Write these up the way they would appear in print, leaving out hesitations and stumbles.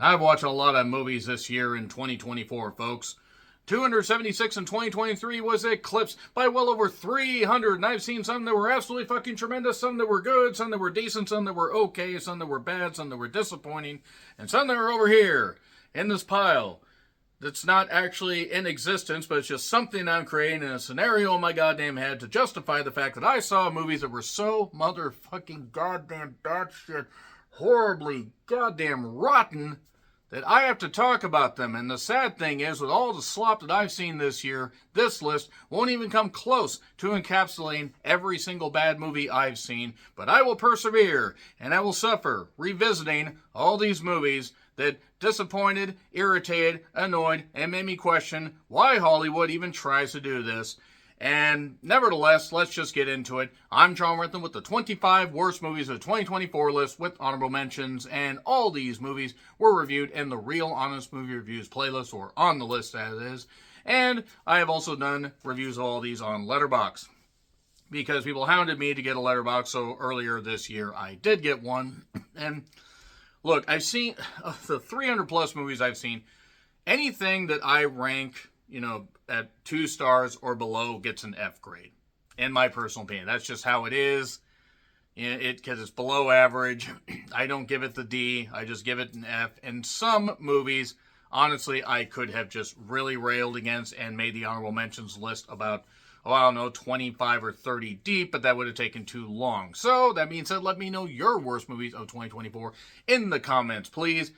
I've watched a lot of movies this year in 2024, folks. 276 in 2023 was eclipsed by well over 300, and I've seen some that were absolutely fucking tremendous, some that were good, some that were decent, some that were okay, some that were bad, some that were disappointing, and some that are over here in this pile that's not actually in existence, but it's just something I'm creating in a scenario in my goddamn head to justify the fact that I saw movies that were so motherfucking goddamn batshit horribly goddamn rotten that I have to talk about them. And the sad thing is, with all the slop that I've seen this year, this list won't even come close to encapsulating every single bad movie I've seen. But I will persevere, and I will suffer revisiting all these movies that disappointed, irritated, annoyed, and made me question why Hollywood even tries to do this. And nevertheless, let's just get into it. I'm John Rentham with the 25 worst movies of the 2024 list with honorable mentions, and all these movies were reviewed in the Real Honest Movie Reviews playlist, or on the list as is. And I have also done reviews of all these on Letterboxd, because people hounded me to get a Letterboxd, so earlier this year I did get one. And look, I've seen the 300 plus movies I've seen. Anything that I rank, at 2 stars or below gets an F grade, in my personal opinion. That's just how it is. Because it's below average. I don't give it the D. I just give it an F. And some movies, honestly, I could have just really railed against and made the honorable mentions list about, 25 or 30 deep, but that would have taken too long. So, that being said, let me know your worst movies of 2024 in the comments, please.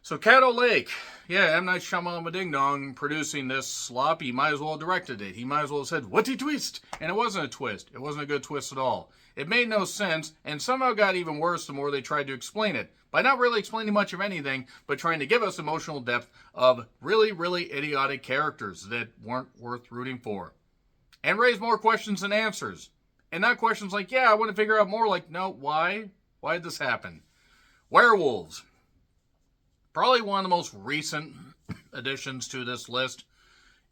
So, Caddo Lake, M. Night Shyamalan Ding Dong producing this slop. He might as well have directed it. He might as well have said, "What's a twist?" And it wasn't a twist. It wasn't a good twist at all. It made no sense, and somehow got even worse the more they tried to explain it. By not really explaining much of anything, but trying to give us emotional depth of really, really idiotic characters that weren't worth rooting for. And raise more questions than answers. And not questions like, I want to figure out more, like, no, why? Why did this happen? Werewolves. Probably one of the most recent additions to this list.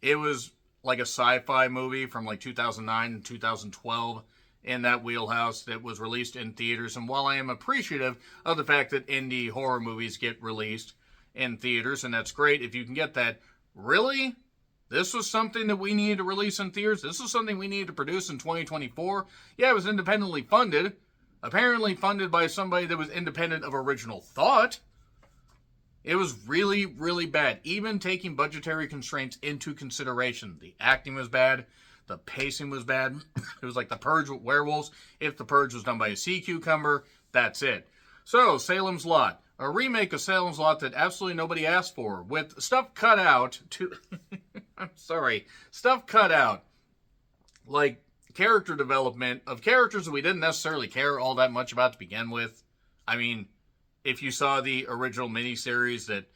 It was like a sci-fi movie from like 2009 and 2012 in that wheelhouse that was released in theaters. And while I am appreciative of the fact that indie horror movies get released in theaters, and that's great if you can get that, really? This was something that we needed to release in theaters? This was something we needed to produce in 2024? Yeah, it was independently funded. Apparently funded by somebody that was independent of original thought. It was really, really bad, even taking budgetary constraints into consideration. The acting was bad. The pacing was bad. It was like The Purge with werewolves. If The Purge was done by a sea cucumber, that's it. So, Salem's Lot. A remake of Salem's Lot that absolutely nobody asked for, with stuff cut out to... I'm sorry. Stuff cut out. Like character development of characters that we didn't necessarily care all that much about to begin with. I mean, if you saw the original miniseries that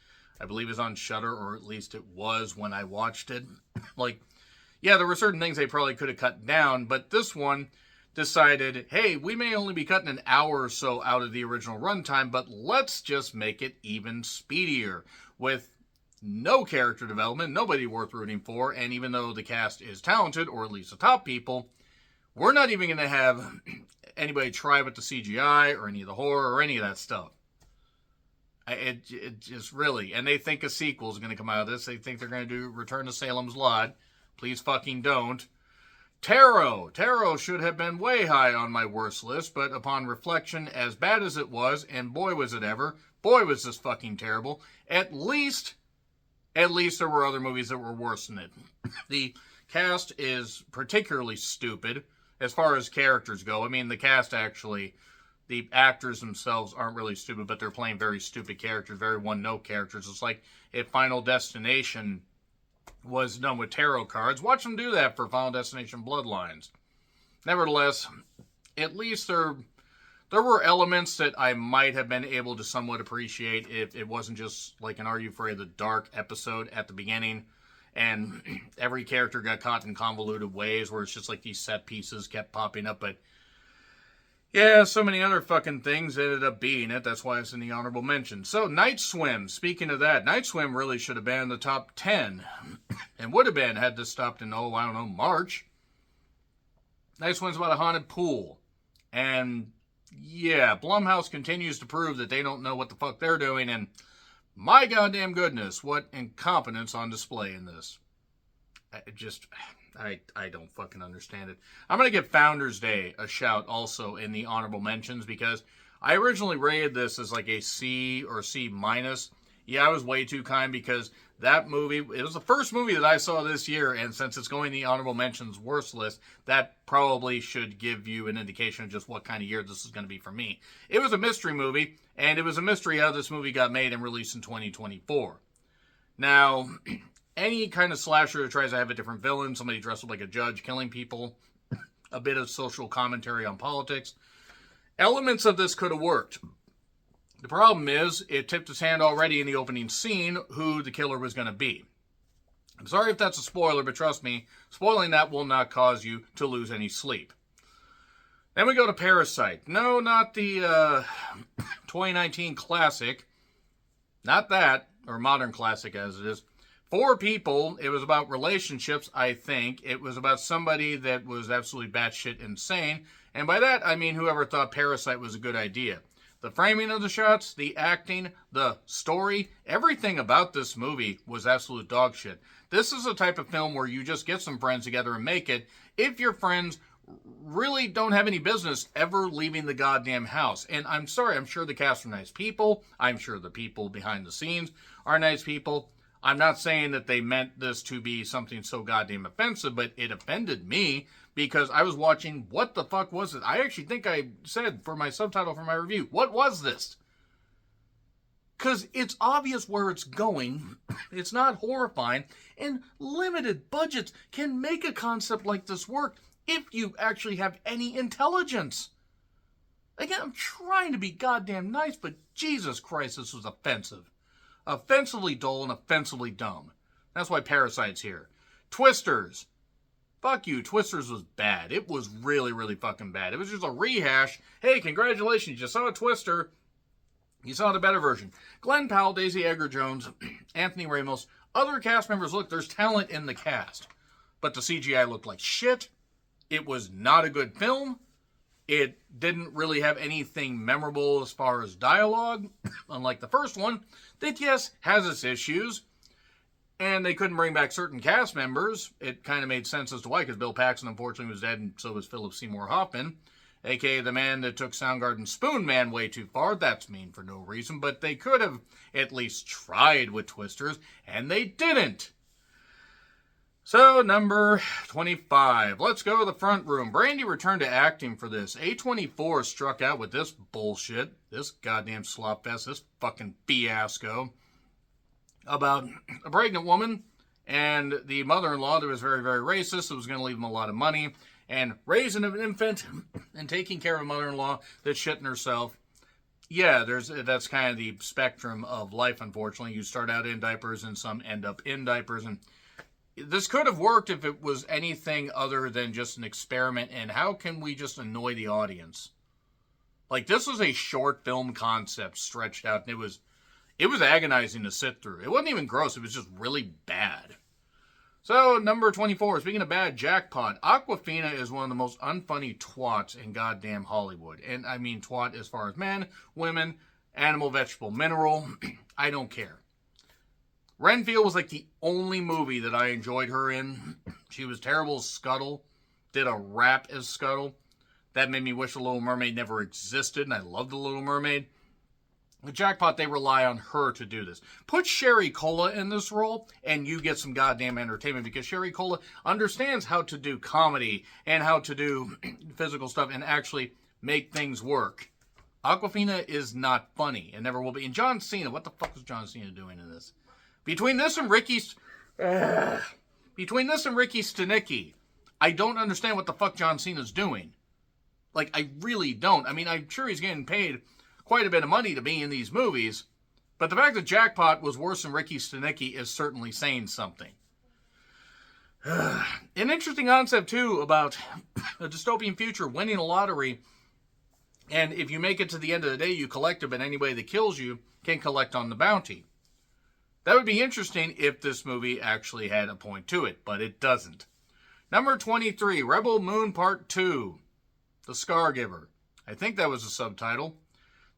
I believe is on Shudder, or at least it was when I watched it, there were certain things they probably could have cut down, but this one decided, hey, we may only be cutting an hour or so out of the original runtime, but let's just make it even speedier with no character development, nobody worth rooting for, and even though the cast is talented, or at least the top people, we're not even going to have anybody try with the CGI or any of the horror or any of that stuff. It just really, and they think a sequel is going to come out of this. They think they're going to do Return to Salem's Lot. Please fucking don't. Tarot should have been way high on my worst list, but upon reflection, as bad as it was, and boy was it ever, boy was this fucking terrible, at least there were other movies that were worse than it. The cast is particularly stupid as far as characters go. I mean, the cast actually, the actors themselves aren't really stupid, but they're playing very stupid characters, very one-note characters. It's like if Final Destination was done with tarot cards. Watch them do that for Final Destination Bloodlines. Nevertheless, at least there were elements that I might have been able to somewhat appreciate if it wasn't just like an Are You Afraid of the Dark episode at the beginning, and every character got caught in convoluted ways where it's just like these set pieces kept popping up. But yeah, so many other fucking things ended up being it. That's why it's in the honorable mention. So, Night Swim. Speaking of that, Night Swim really should have been in the top 10. And would have been had this stopped in, March. Night Swim's about a haunted pool. And, yeah, Blumhouse continues to prove that they don't know what the fuck they're doing. And My goddamn goodness, what incompetence on display in this. I don't fucking understand it. I'm going to give Founders Day a shout also in the honorable mentions because I originally rated this as like a C or C minus. Yeah, I was way too kind because that movie, it was the first movie that I saw this year, and since it's going the honorable mentions worst list, that probably should give you an indication of just what kind of year this is going to be for me. It was a mystery movie, and it was a mystery how this movie got made and released in 2024. Now, any kind of slasher that tries to have a different villain, somebody dressed up like a judge killing people, a bit of social commentary on politics, elements of this could have worked. The problem is, it tipped its hand already in the opening scene who the killer was going to be. I'm sorry if that's a spoiler, but trust me, spoiling that will not cause you to lose any sleep. Then we go to Parasite. No, not the 2019 classic. Not that, or modern classic as it is. 4 people. It was about relationships, I think. It was about somebody that was absolutely batshit insane. And by that, I mean whoever thought Parasite was a good idea. The framing of the shots, the acting, the story, everything about this movie was absolute dog shit. This is a type of film where you just get some friends together and make it if your friends really don't have any business ever leaving the goddamn house. And I'm sorry, I'm sure the cast are nice people. I'm sure the people behind the scenes are nice people. I'm not saying that they meant this to be something so goddamn offensive, but it offended me because I was watching, what the fuck was it? I actually think I said for my subtitle for my review, what was this? Because it's obvious where it's going. It's not horrifying. And limited budgets can make a concept like this work if you actually have any intelligence. Again, I'm trying to be goddamn nice, but Jesus Christ, this was offensive. Offensively dull and offensively dumb. That's why Parasite's here. Twisters. Fuck you, Twisters was bad. It was really, really fucking bad. It was just a rehash. Hey, congratulations, you saw a Twister. You saw the better version. Glenn Powell, Daisy Edgar-Jones, Anthony Ramos, other cast members. Look, there's talent in the cast. But the CGI looked like shit. It was not a good film. It didn't really have anything memorable as far as dialogue, unlike the first one, that, yes, has its issues. And they couldn't bring back certain cast members. It kind of made sense as to why, because Bill Paxton, unfortunately, was dead, and so was Philip Seymour Hoffman, a.k.a. the man that took Soundgarden's Spoon Man way too far. That's mean for no reason, but they could have at least tried with Twisters, and they didn't. So, number 25. Let's go to the front room. Brandy returned to acting for this. A24 struck out with this bullshit, this goddamn slop fest, this fucking fiasco, about a pregnant woman and the mother-in-law that was very, very racist, that was going to leave them a lot of money, and raising an infant and taking care of a mother-in-law that's shitting herself. Yeah, that's kind of the spectrum of life, unfortunately. You start out in diapers and some end up in diapers, and this could have worked if it was anything other than just an experiment, and how can we just annoy the audience? Like, this was a short film concept stretched out, and it was agonizing to sit through. It wasn't even gross. It was just really bad. So, number 24. Speaking of bad, Jackpot. Awkwafina is one of the most unfunny twats in goddamn Hollywood. And I mean twat as far as men, women, animal, vegetable, mineral. I don't care. Renfield was like the only movie that I enjoyed her in. She was terrible as Scuttle. Did a rap as Scuttle. That made me wish The Little Mermaid never existed. And I love The Little Mermaid. The Jackpot, they rely on her to do this. Put Sherry Cola in this role, and you get some goddamn entertainment, because Sherry Cola understands how to do comedy and how to do physical stuff and actually make things work. Awkwafina is not funny and never will be. And John Cena, what the fuck was John Cena doing in this? Between this and Ricky Stenicki, I don't understand what the fuck John Cena's doing. Like, I really don't. I mean, I'm sure he's getting paid quite a bit of money to be in these movies, but the fact that Jackpot was worse than Ricky Stenicki is certainly saying something. An interesting concept, too, about a dystopian future, winning a lottery, and if you make it to the end of the day, you collect it, but anybody that kills you can collect on the bounty. That would be interesting if this movie actually had a point to it, but it doesn't. Number 23, Rebel Moon Part 2, The Scar Giver. I think that was the subtitle.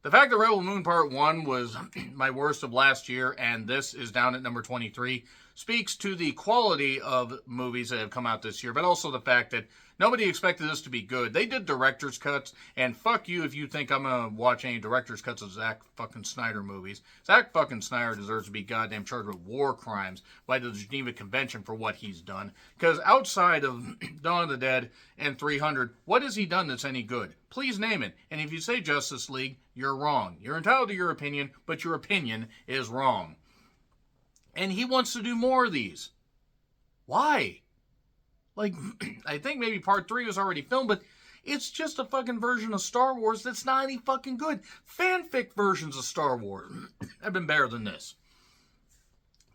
The fact that Rebel Moon Part 1 was my worst of last year and this is down at number 23 speaks to the quality of movies that have come out this year, but also the fact that nobody expected this to be good. They did director's cuts, and fuck you if you think I'm going to watch any director's cuts of Zack fucking Snyder movies. Zack fucking Snyder deserves to be goddamn charged with war crimes by the Geneva Convention for what he's done. Because outside of Dawn of the Dead and 300, what has he done that's any good? Please name it. And if you say Justice League, you're wrong. You're entitled to your opinion, but your opinion is wrong. And he wants to do more of these. Why? Like, I think maybe part 3 was already filmed, but it's just a fucking version of Star Wars that's not any fucking good. Fanfic versions of Star Wars have been better than this.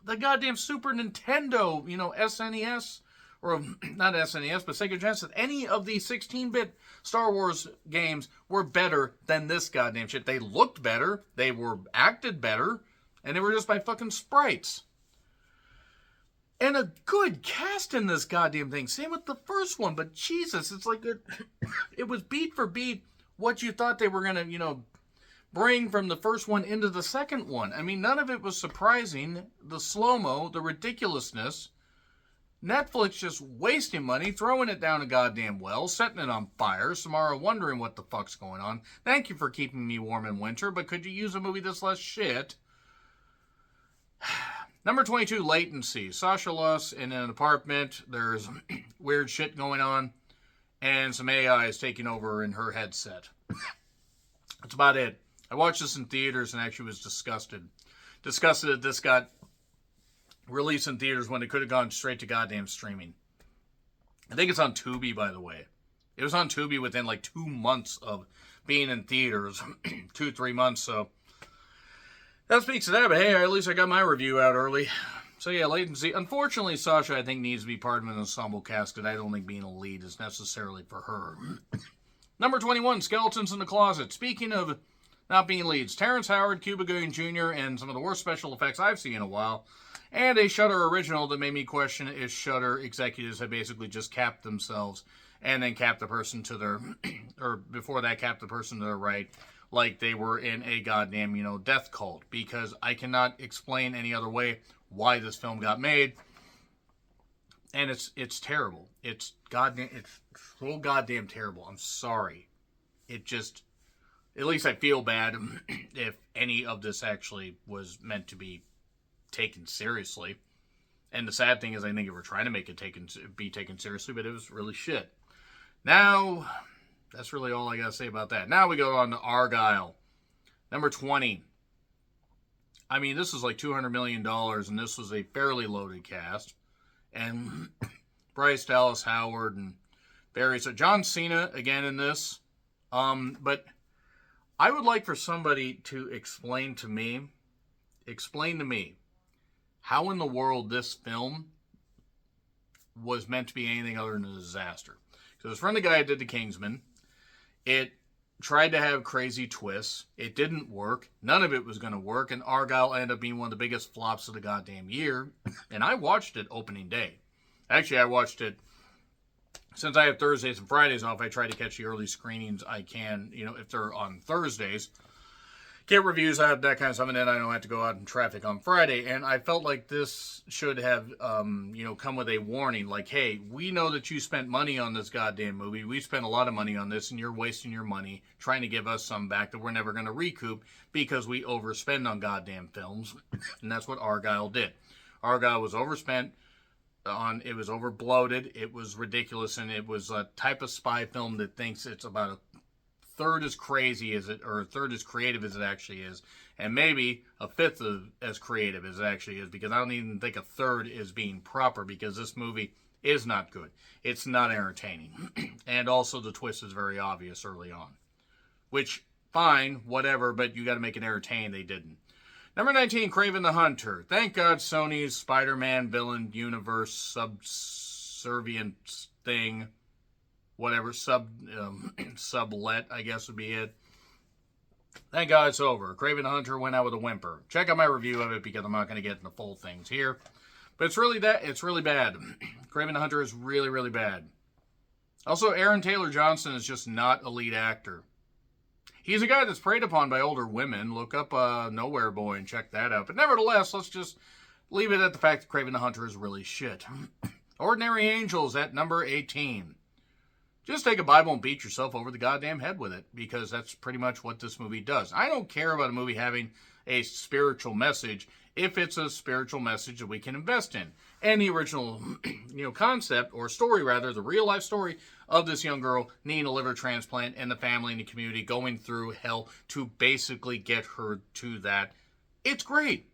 The goddamn Super Nintendo, SNES, or not SNES, but Sega Genesis, any of the 16-bit Star Wars games were better than this goddamn shit. They looked better, they were acted better, and they were just by fucking sprites. And a good cast in this goddamn thing. Same with the first one, but Jesus, it's like it was beat for beat what you thought they were going to, bring from the first one into the second one. I mean, none of it was surprising. The slow-mo, the ridiculousness, Netflix just wasting money, throwing it down a goddamn well, setting it on fire, Samara wondering what the fuck's going on. Thank you for keeping me warm in winter, but could you use a movie this less shit? Number 22, Latency. Sasha Luss in an apartment. There's weird shit going on. And some AI is taking over in her headset. That's about it. I watched this in theaters and actually was disgusted. Disgusted that this got released in theaters when it could have gone straight to goddamn streaming. I think it's on Tubi, by the way. It was on Tubi within like 2 months of being in theaters. 2-3 months, so that speaks to that, but hey, at least I got my review out early. So yeah, Latency. Unfortunately, Sasha, I think, needs to be part of an ensemble cast, because I don't think being a lead is necessarily for her. Number 21, Skeletons in the Closet. Speaking of not being leads, Terrence Howard, Cuba Gooding Jr., and some of the worst special effects I've seen in a while, and a Shudder original that made me question if Shudder executives had basically just capped themselves, and then capped the person to their, or before that, capped the person to their right, like they were in a goddamn, death cult, because I cannot explain any other way why this film got made, and it's terrible. It's so goddamn terrible. I'm sorry. It just, at least I feel bad if any of this actually was meant to be taken seriously. And the sad thing is, I think they were trying to make it be taken seriously, but it was really shit. Now, that's really all I gotta say about that. Now we go on to Argyle. Number 20. I mean, this is like $200 million, and this was a fairly loaded cast. And Bryce Dallas Howard and Barry. So John Cena again in this. But I would like for somebody to explain to me how in the world this film was meant to be anything other than a disaster. Because it's from the guy who did The Kingsman. It tried to have crazy twists. It didn't work. None of it was going to work. And Argyle ended up being one of the biggest flops of the goddamn year. And I watched it opening day. Actually, I watched it, since I have Thursdays and Fridays off, I try to catch the early screenings I can, if they're on Thursdays. Get reviews out, that kind of stuff, and then I don't have to go out in traffic on Friday. And I felt like this should have, come with a warning. Like, hey, we know that you spent money on this goddamn movie. We spent a lot of money on this, and you're wasting your money trying to give us some back that we're never going to recoup because we overspend on goddamn films. And that's what Argyle did. Argyle was overspent. It was overbloated, it was ridiculous, and it was a type of spy film that thinks it's about a third as crazy as it, or a third as creative as it actually is, and maybe a fifth as creative as it actually is, because I don't even think a third is being proper, because this movie is not good. It's not entertaining. And also the twist is very obvious early on. Which, fine, whatever, but you gotta make it entertaining. They didn't. Number 19, Kraven the Hunter. Thank God Sony's Spider-Man villain universe subservient thing, whatever, sublet, I guess would be it. Thank God it's over. Kraven the Hunter went out with a whimper. Check out my review of it, because I'm not going to get into full things here. But it's really bad. Kraven the Hunter is really, really bad. Also, Aaron Taylor Johnson is just not a lead actor. He's a guy that's preyed upon by older women. Look up Nowhere Boy and check that out. But nevertheless, let's just leave it at the fact that Kraven the Hunter is really shit. Ordinary Angels at number 18. Just take a Bible and beat yourself over the goddamn head with it, because that's pretty much what this movie does. I don't care about a movie having a spiritual message if it's a spiritual message that we can invest in. And the original concept, or story rather, the real life story of this young girl needing a liver transplant and the family and the community going through hell to basically get her to that. It's great.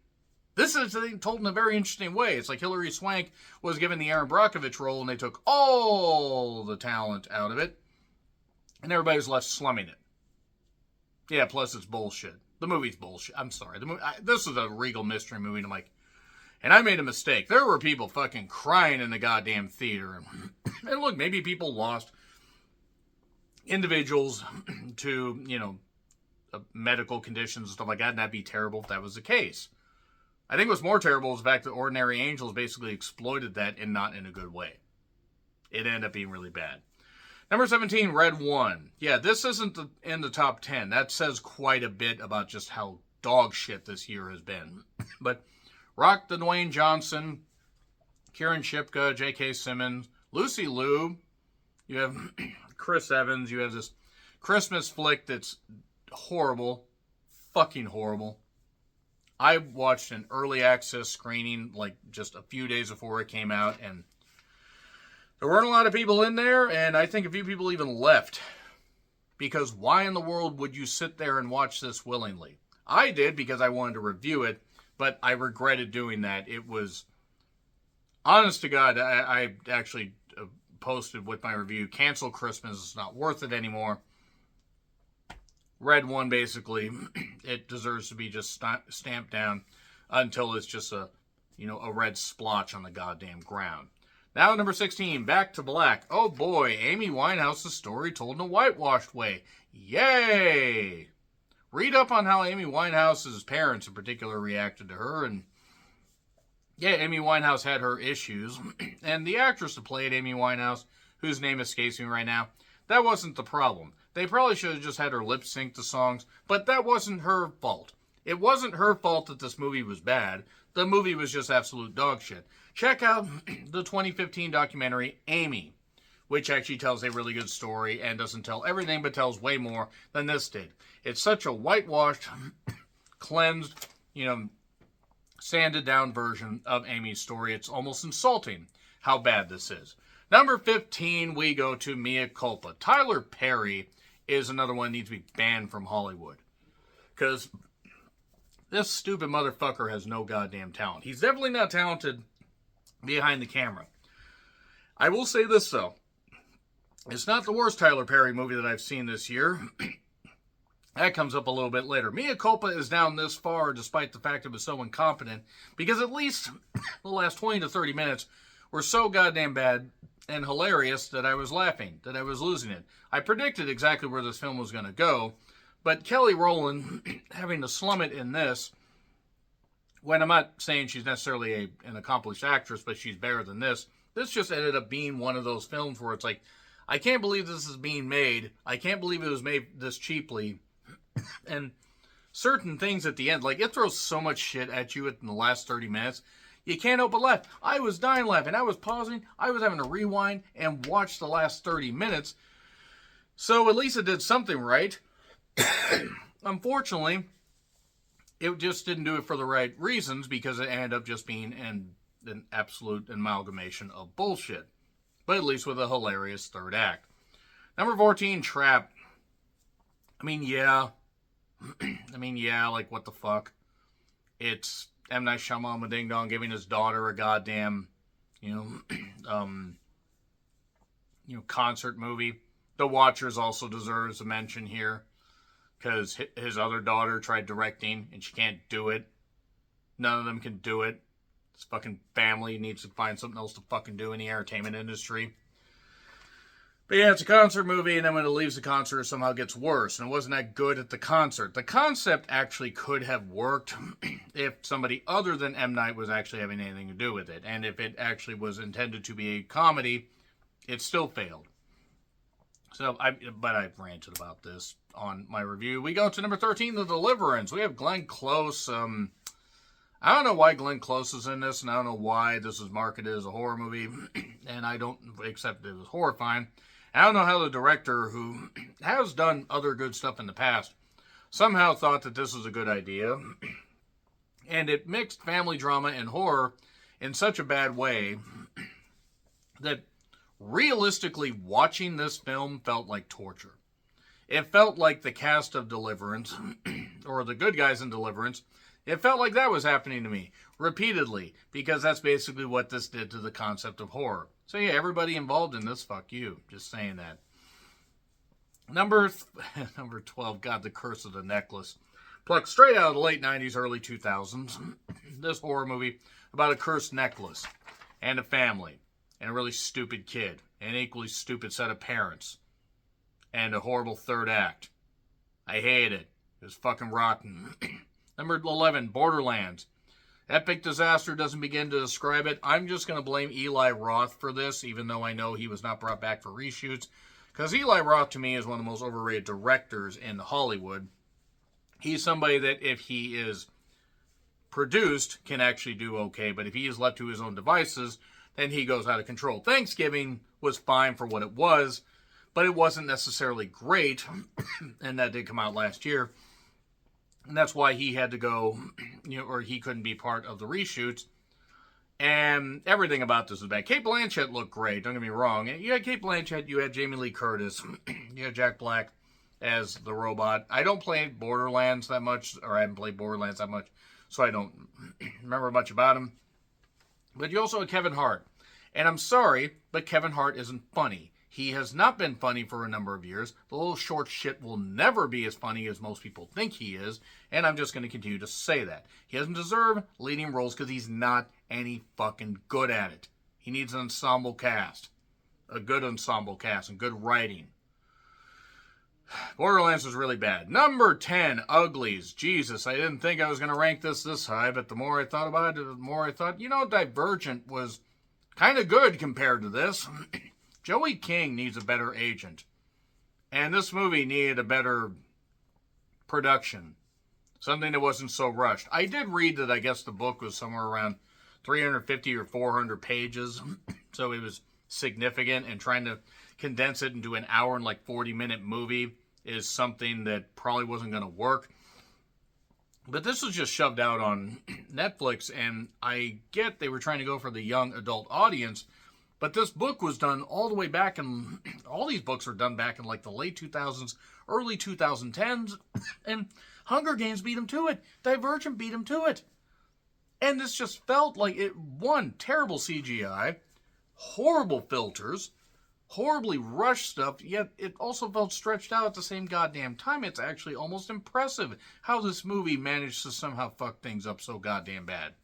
This is told in a very interesting way. It's like Hilary Swank was given the Aaron Brockovich role and they took all the talent out of it and everybody was left slumming it. Yeah, plus it's bullshit. The movie's bullshit. I'm sorry. This is a Regal mystery movie and I'm like, and I made a mistake. There were people fucking crying in the goddamn theater. And look, maybe people lost individuals to, medical conditions and stuff like that, and that'd be terrible if that was the case. I think what's more terrible is the fact that Ordinary Angels basically exploited that and not in a good way. It ended up being really bad. Number 17, Red One. Yeah, this isn't in the top 10. That says quite a bit about just how dog shit this year has been. But Rock the Dwayne Johnson, Kieran Shipka, J.K. Simmons, Lucy Liu. You have Chris Evans. You have this Christmas flick that's horrible. Fucking horrible. I watched an early access screening like just a few days before it came out, and there weren't a lot of people in there, and I think a few people even left. Because why in the world would you sit there and watch this willingly? I did because I wanted to review it, but I regretted doing that. It was, honest to God, I actually posted with my review, cancel Christmas, it's not worth it anymore. Red One, basically, it deserves to be just stamped down until it's just a red splotch on the goddamn ground. Now, number 16, Back to Black. Oh boy, Amy Winehouse's story told in a whitewashed way. Yay! Read up on how Amy Winehouse's parents in particular reacted to her, and yeah, Amy Winehouse had her issues, and the actress that played Amy Winehouse, whose name escapes me right now, that wasn't the problem. They probably should have just had her lip sync the songs, but that wasn't her fault. It wasn't her fault that this movie was bad. The movie was just absolute dog shit. Check out the 2015 documentary, Amy, which actually tells a really good story and doesn't tell everything, but tells way more than this did. It's such a whitewashed, cleansed, sanded down version of Amy's story. It's almost insulting how bad this is. Number 15, we go to Mea Culpa. Tyler Perry is another one that needs to be banned from Hollywood. Because this stupid motherfucker has no goddamn talent. He's definitely not talented behind the camera. I will say this, though. It's not the worst Tyler Perry movie that I've seen this year. That comes up a little bit later. Mea Culpa is down this far despite the fact it was so incompetent. Because at least the last 20 to 30 minutes were so goddamn bad and hilarious that I was laughing, that I was losing it. I predicted exactly where this film was going to go, but Kelly Rowland having to slum it in this, when I'm not saying she's necessarily an accomplished actress, but she's better than this just ended up being one of those films where it's like, I can't believe this is being made. I can't believe it was made this cheaply. And certain things at the end, like it throws so much shit at you in the last 30 minutes. You can't help but laugh. I was dying laughing. I was pausing. I was having to rewind and watch the last 30 minutes. So at least it did something right. Unfortunately, it just didn't do it for the right reasons because it ended up just being an absolute amalgamation of bullshit. But at least with a hilarious third act. Number 14, Trap. Yeah, like what the fuck? It's M. Night Shyamalan Ding Dong giving his daughter a goddamn, concert movie. The Watchers also deserves a mention here. Because his other daughter tried directing and she can't do it. None of them can do it. This fucking family needs to find something else to fucking do in the entertainment industry. But yeah, it's a concert movie, and then when it leaves the concert, it somehow gets worse. And it wasn't that good at the concert. The concept actually could have worked if somebody other than M. Night was actually having anything to do with it. And if it actually was intended to be a comedy, it still failed. But I've ranted about this on my review. We go to number 13, The Deliverance. We have Glenn Close. I don't know why Glenn Close is in this, and I don't know why this is marketed as a horror movie, and I don't accept it as horrifying. I don't know how the director, who has done other good stuff in the past, somehow thought that this was a good idea, and it mixed family drama and horror in such a bad way that realistically watching this film felt like torture. It felt like the cast of Deliverance, or the good guys in Deliverance, it felt like that was happening to me repeatedly, because that's basically what this did to the concept of horror. So yeah, everybody involved in this, fuck you. Just saying that. Number 12, God, The Curse of the Necklace. Plucked straight out of the late 90s, early 2000s. This horror movie about a cursed necklace and a family and a really stupid kid and an equally stupid set of parents and a horrible third act. I hate it. It was fucking rotten. Number 11, Borderlands. Epic disaster, doesn't begin to describe it. I'm just going to blame Eli Roth for this, even though I know he was not brought back for reshoots. Because Eli Roth, to me, is one of the most overrated directors in Hollywood. He's somebody that, if he is produced, can actually do okay. But if he is left to his own devices, then he goes out of control. Thanksgiving was fine for what it was, but it wasn't necessarily great. And that did come out last year. And that's why he had to go, or he couldn't be part of the reshoots. And everything about this was bad. Cate Blanchett looked great, don't get me wrong. You had Cate Blanchett, you had Jamie Lee Curtis, you had Jack Black as the robot. I don't play Borderlands that much, or I haven't played Borderlands that much, so I don't remember much about him. But you also had Kevin Hart. And I'm sorry, but Kevin Hart isn't funny. He has not been funny for a number of years. The little short shit will never be as funny as most people think he is, and I'm just going to continue to say that. He doesn't deserve leading roles because he's not any fucking good at it. He needs an ensemble cast. A good ensemble cast and good writing. Borderlands was really bad. Number 10, Uglies. Jesus, I didn't think I was going to rank this high, but the more I thought about it, the more I thought, Divergent was kind of good compared to this. Joey King needs a better agent. And this movie needed a better production. Something that wasn't so rushed. I did read that I guess the book was somewhere around 350 or 400 pages. So it was significant. And trying to condense it into an hour and 40-minute movie is something that probably wasn't going to work. But this was just shoved out on Netflix. And I get they were trying to go for the young adult audience. But this book was done all the way back in, all these books were done back in the late 2000s, early 2010s, and Hunger Games beat him to it. Divergent beat him to it. And this just felt like it, one, terrible CGI, horrible filters, horribly rushed stuff, yet it also felt stretched out at the same goddamn time. It's actually almost impressive how this movie managed to somehow fuck things up so goddamn bad.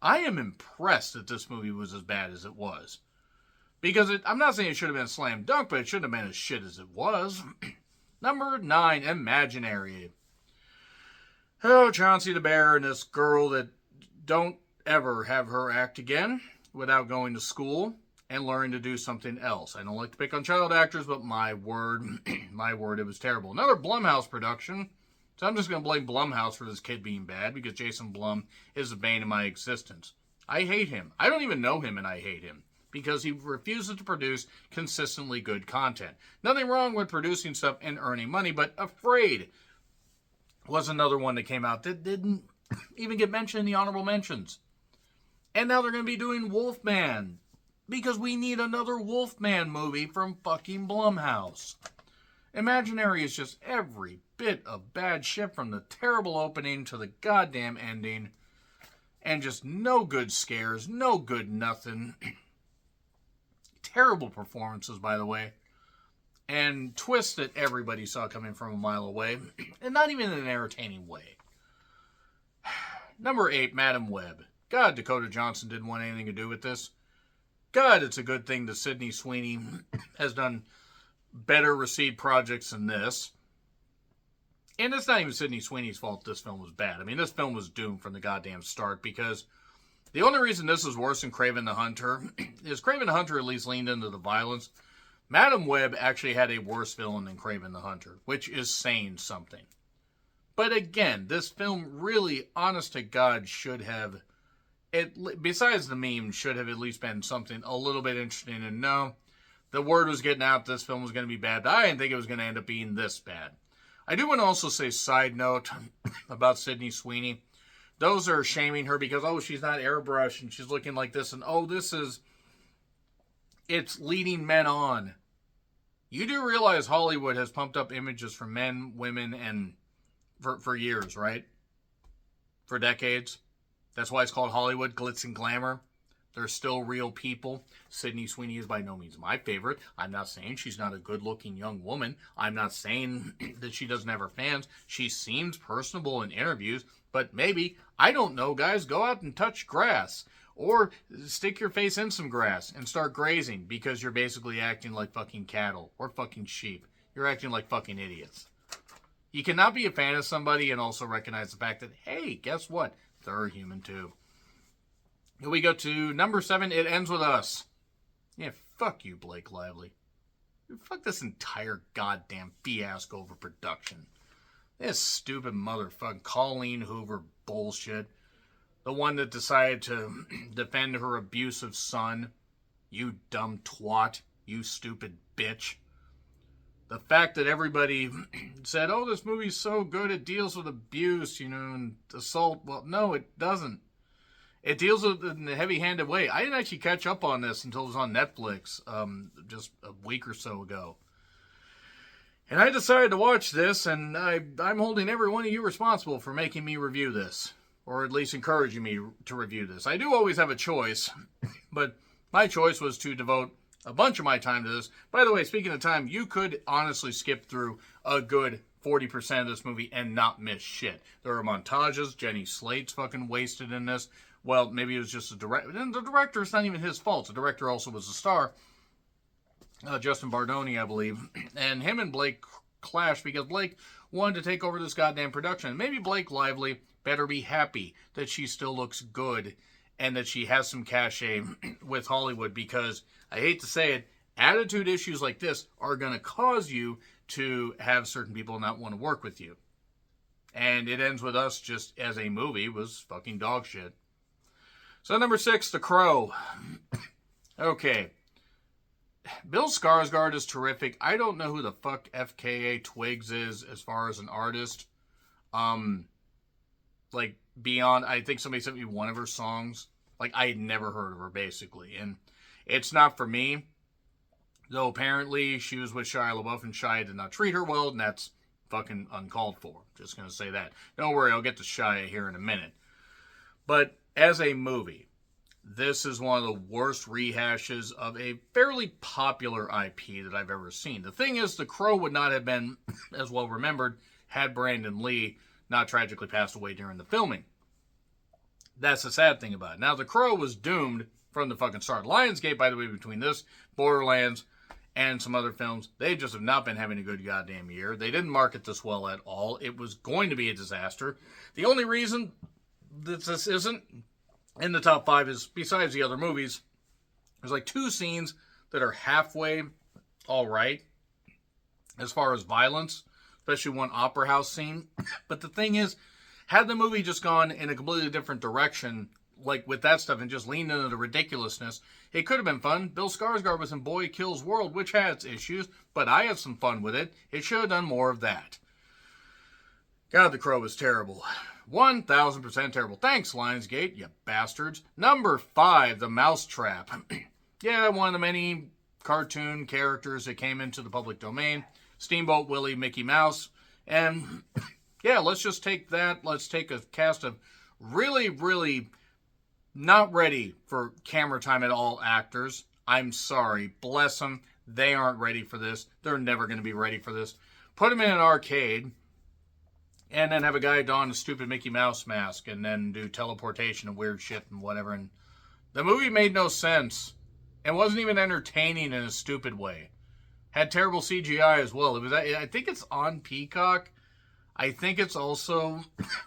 I am impressed that this movie was as bad as it was. Because I'm not saying it should have been a slam dunk, but it shouldn't have been as shit as it was. Number 9, Imaginary. Oh, Chauncey the Bear and this girl that don't ever have her act again without going to school and learning to do something else. I don't like to pick on child actors, but my word, it was terrible. Another Blumhouse production. So I'm just going to blame Blumhouse for this kid being bad because Jason Blum is the bane of my existence. I hate him. I don't even know him and I hate him. Because he refuses to produce consistently good content. Nothing wrong with producing stuff and earning money, but Afraid was another one that came out that didn't even get mentioned in the honorable mentions. And now they're going to be doing Wolfman. Because we need another Wolfman movie from fucking Blumhouse. Imaginary is just every bit of bad shit from the terrible opening to the goddamn ending. And just no good scares, no good nothing. Terrible performances, by the way. And twists that everybody saw coming from a mile away. And not even in an entertaining way. Number 8, Madam Web. God, Dakota Johnson didn't want anything to do with this. God, it's a good thing that Sydney Sweeney has done better received projects than this. And it's not even Sydney Sweeney's fault this film was bad. I mean, this film was doomed from the goddamn start because the only reason this is worse than Kraven the Hunter is Kraven the Hunter at least leaned into the violence. Madam Web actually had a worse villain than Kraven the Hunter, which is saying something. But again, this film really, honest to God, should have, besides the meme, should have at least been something a little bit interesting. And no, the word was getting out this film was going to be bad, but I didn't think it was going to end up being this bad. I do want to also say, side note, about Sydney Sweeney. Those are shaming her because, oh, she's not airbrushed and she's looking like this. And, oh, it's leading men on. You do realize Hollywood has pumped up images for men, women, and for years, right? For decades. That's why it's called Hollywood, glitz and glamour. They're still real people. Sydney Sweeney is by no means my favorite. I'm not saying she's not a good-looking young woman. I'm not saying that she doesn't have her fans. She seems personable in interviews, but maybe, I don't know, guys, go out and touch grass. Or stick your face in some grass and start grazing because you're basically acting like fucking cattle or fucking sheep. You're acting like fucking idiots. You cannot be a fan of somebody and also recognize the fact that, hey, guess what? They're human too. Here we go to number 7. It Ends With Us. Yeah, fuck you, Blake Lively. Fuck this entire goddamn fiasco over production. This stupid motherfucking Colleen Hoover bullshit. The one that decided to defend her abusive son. You dumb twat. You stupid bitch. The fact that everybody said, oh, this movie's so good, it deals with abuse, and assault. Well, no, it doesn't. It deals with it in a heavy-handed way. I didn't actually catch up on this until it was on Netflix just a week or so ago. And I decided to watch this, and I'm holding every one of you responsible for making me review this. Or at least encouraging me to review this. I do always have a choice, but my choice was to devote a bunch of my time to this. By the way, speaking of time, you could honestly skip through a good 40% of this movie and not miss shit. There are montages. Jenny Slate's fucking wasted in this. Well, maybe it was just the director. And the director, it's not even his fault. The director also was a star. Justin Bardoni, I believe. And him and Blake clashed because Blake wanted to take over this goddamn production. Maybe Blake Lively better be happy that she still looks good and that she has some cachet with Hollywood because, I hate to say it, attitude issues like this are going to cause you to have certain people not want to work with you. And It Ends With Us, just as a movie, was fucking dog shit. So number 6, The Crow. Okay. Bill Skarsgård is terrific. I don't know who the fuck FKA Twigs is as far as an artist. Like, beyond, I think somebody sent me one of her songs. Like, I had never heard of her, basically. And it's not for me. Though, apparently, she was with Shia LaBeouf, and Shia did not treat her well, and that's fucking uncalled for. Just gonna say that. Don't worry, I'll get to Shia here in a minute. But, as a movie, this is one of the worst rehashes of a fairly popular IP that I've ever seen. The thing is, The Crow would not have been as well remembered had Brandon Lee not tragically passed away during the filming. That's the sad thing about it. Now, The Crow was doomed from the fucking start. Lionsgate, by the way, between this, Borderlands, and some other films, they just have not been having a good goddamn year. They didn't market this well at all. It was going to be a disaster. The only reason that this isn't in the top 5 is, besides the other movies, there's like 2 scenes that are halfway all right as far as violence, especially one opera house scene. But the thing is, had the movie just gone in a completely different direction, like with that stuff, and just leaned into the ridiculousness, it could have been fun. Bill Skarsgård was in Boy Kills World, which had its issues, but I had some fun with it. It should have done more of that. God, The Crow was terrible. 1,000% terrible. Thanks, Lionsgate, you bastards. Number 5, The Mousetrap. Yeah, one of the many cartoon characters that came into the public domain. Steamboat Willie, Mickey Mouse. And, yeah, let's just take that. Let's take a cast of really, really not ready for camera time at all actors. I'm sorry. Bless them. They aren't ready for this. They're never going to be ready for this. Put them in an arcade and then have a guy don a stupid Mickey Mouse mask and then do teleportation and weird shit and whatever. And the movie made no sense. It wasn't even entertaining in a stupid way. Had terrible CGI as well. It was, I think it's on Peacock. I think it's also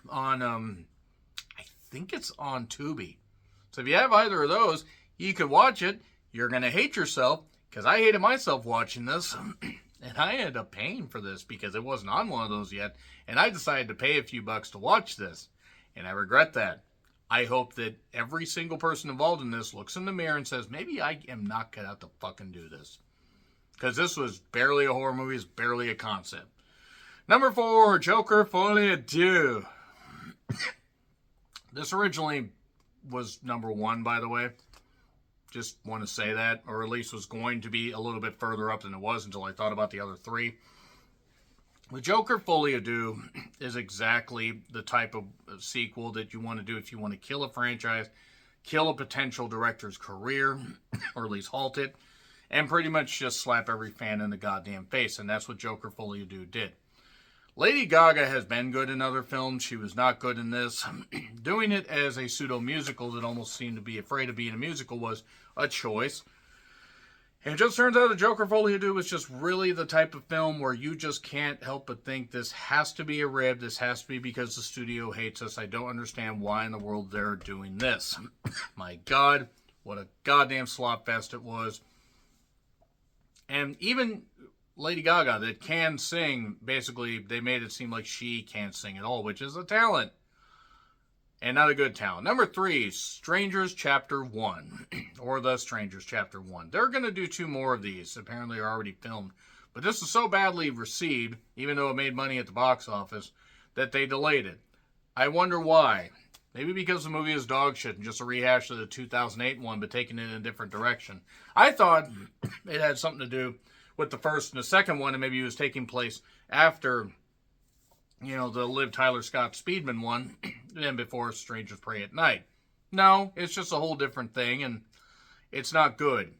on, I think it's on Tubi. So if you have either of those, you could watch it. You're going to hate yourself Because I hated myself watching this, and I ended up paying for this because it wasn't on one of those yet, and I decided to pay a few bucks to watch this, and I regret that. I hope that every single person involved in this looks in the mirror and says, maybe I am not cut out to fucking do this. Because this was barely a horror movie, it's barely a concept. Number 4, Joker Folie à Deux. This originally was number 1, by the way. Just want to say that, or at least was going to be a little bit further up than it was until I thought about the other 3. The Joker Folie à Deux is exactly the type of sequel that you want to do if you want to kill a franchise, kill a potential director's career, or at least halt it, and pretty much just slap every fan in the goddamn face, and that's what Joker Folie à Deux did. Lady Gaga has been good in other films. She was not good in this. Doing it as a pseudo-musical that almost seemed to be afraid of being a musical was a choice. And it just turns out the Joker Folie à Deux was just really the type of film where you just can't help but think this has to be a rib. This has to be because the studio hates us. I don't understand why in the world they're doing this. My God, what a goddamn slop fest it was. And even Lady Gaga, that can sing, basically, they made it seem like she can't sing at all, which is a talent. And not a good talent. Number 3, Strangers Chapter 1. Or The Strangers Chapter 1. They're going to do 2 more of these. Apparently they're already filmed. But this was so badly received, even though it made money at the box office, that they delayed it. I wonder why. Maybe because the movie is dog shit and just a rehash of the 2008 one, but taking it in a different direction. I thought it had something to do with the first and the second one, and maybe it was taking place after, the Liv Tyler Scott Speedman one, and before Strangers Pray at Night. No, it's just a whole different thing, and it's not good.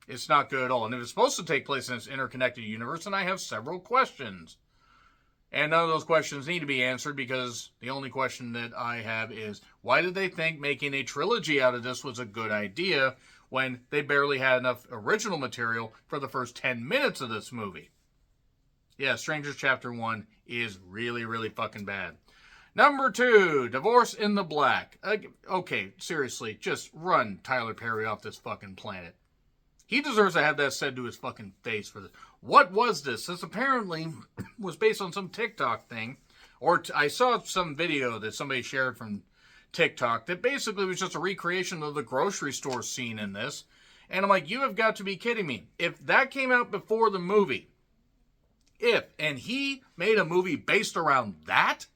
It's not good at all. And it was supposed to take place in this interconnected universe, and I have several questions. And none of those questions need to be answered, because the only question that I have is, why did they think making a trilogy out of this was a good idea when they barely had enough original material for the first 10 minutes of this movie? Yeah, Strangers Chapter 1 is really, really fucking bad. Number 2, Divorce in the Black. Okay, seriously, just run Tyler Perry off this fucking planet. He deserves to have that said to his fucking face for this. What was this? This apparently was based on some TikTok thing. Or I saw some video that somebody shared from TikTok that basically was just a recreation of the grocery store scene in this. And I'm like, you have got to be kidding me. If that came out before the movie, and he made a movie based around that,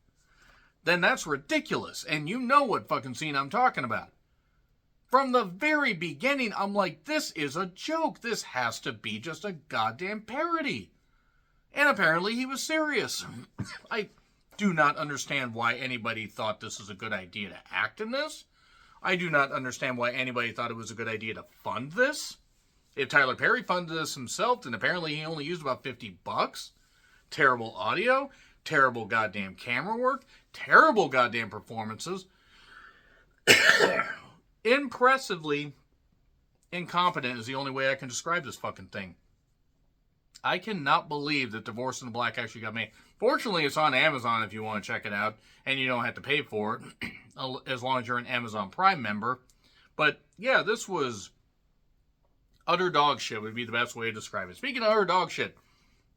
then that's ridiculous. And you know what fucking scene I'm talking about. From the very beginning, I'm like, this is a joke. This has to be just a goddamn parody. And apparently he was serious. I do not understand why anybody thought this was a good idea to act in this. I do not understand why anybody thought it was a good idea to fund this. If Tyler Perry funded this himself, then apparently he only used about $50. Terrible audio, terrible goddamn camera work, terrible goddamn performances. Impressively incompetent is the only way I can describe this fucking thing. I cannot believe that Divorce in the Black actually got made. Fortunately, it's on Amazon if you want to check it out, and you don't have to pay for it, as long as you're an Amazon Prime member. But, yeah, this was utter dog shit would be the best way to describe it. Speaking of utter dog shit,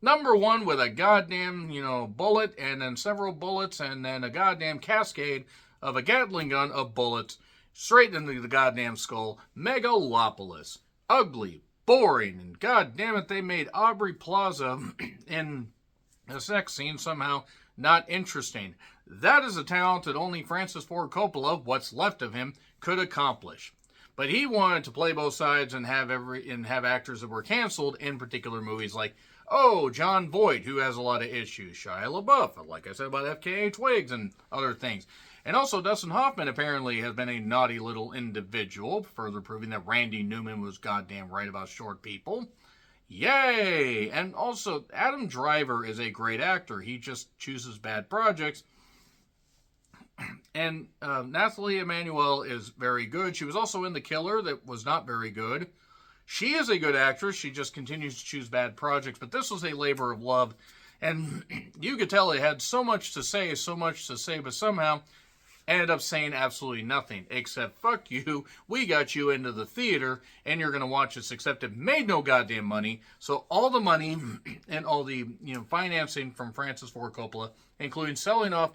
number 1 with a goddamn, bullet, and then several bullets, and then a goddamn cascade of a Gatling gun of bullets straight into the goddamn skull. Megalopolis. Ugly, boring, and goddamn it, they made Aubrey Plaza in a sex scene somehow not interesting. That is a talent that only Francis Ford Coppola, what's left of him, could accomplish. But he wanted to play both sides and have actors that were canceled in particular movies like, John Voight, who has a lot of issues. Shia LaBeouf, like I said about FKA Twigs and other things. And also Dustin Hoffman apparently has been a naughty little individual, further proving that Randy Newman was goddamn right about short people. Yay! And also, Adam Driver is a great actor. He just chooses bad projects. And Nathalie Emmanuel is very good. She was also in The Killer that was not very good. She is a good actress. She just continues to choose bad projects. But this was a labor of love. And you could tell it had so much to say, but somehow ended up saying absolutely nothing, except, fuck you, we got you into the theater, and you're going to watch this, except it made no goddamn money, so all the money and all the financing from Francis Ford Coppola, including selling off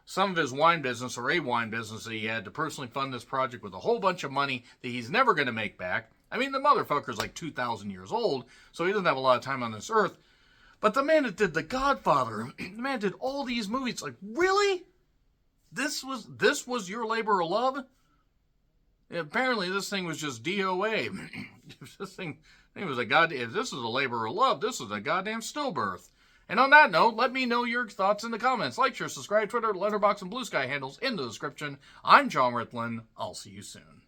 some of his wine business, or a wine business that he had, to personally fund this project with a whole bunch of money that he's never going to make back. I mean, the motherfucker's like 2,000 years old, so he doesn't have a lot of time on this earth. But the man that did The Godfather, the man did all these movies, like, really? This was your labor of love? Apparently this thing was just DOA. If this thing was if this is a labor of love, this is a goddamn stillbirth. And on that note, let me know your thoughts in the comments. Like, share, subscribe, Twitter, Letterboxd, and Blue Sky handles in the description. I'm John Rithlin. I'll see you soon.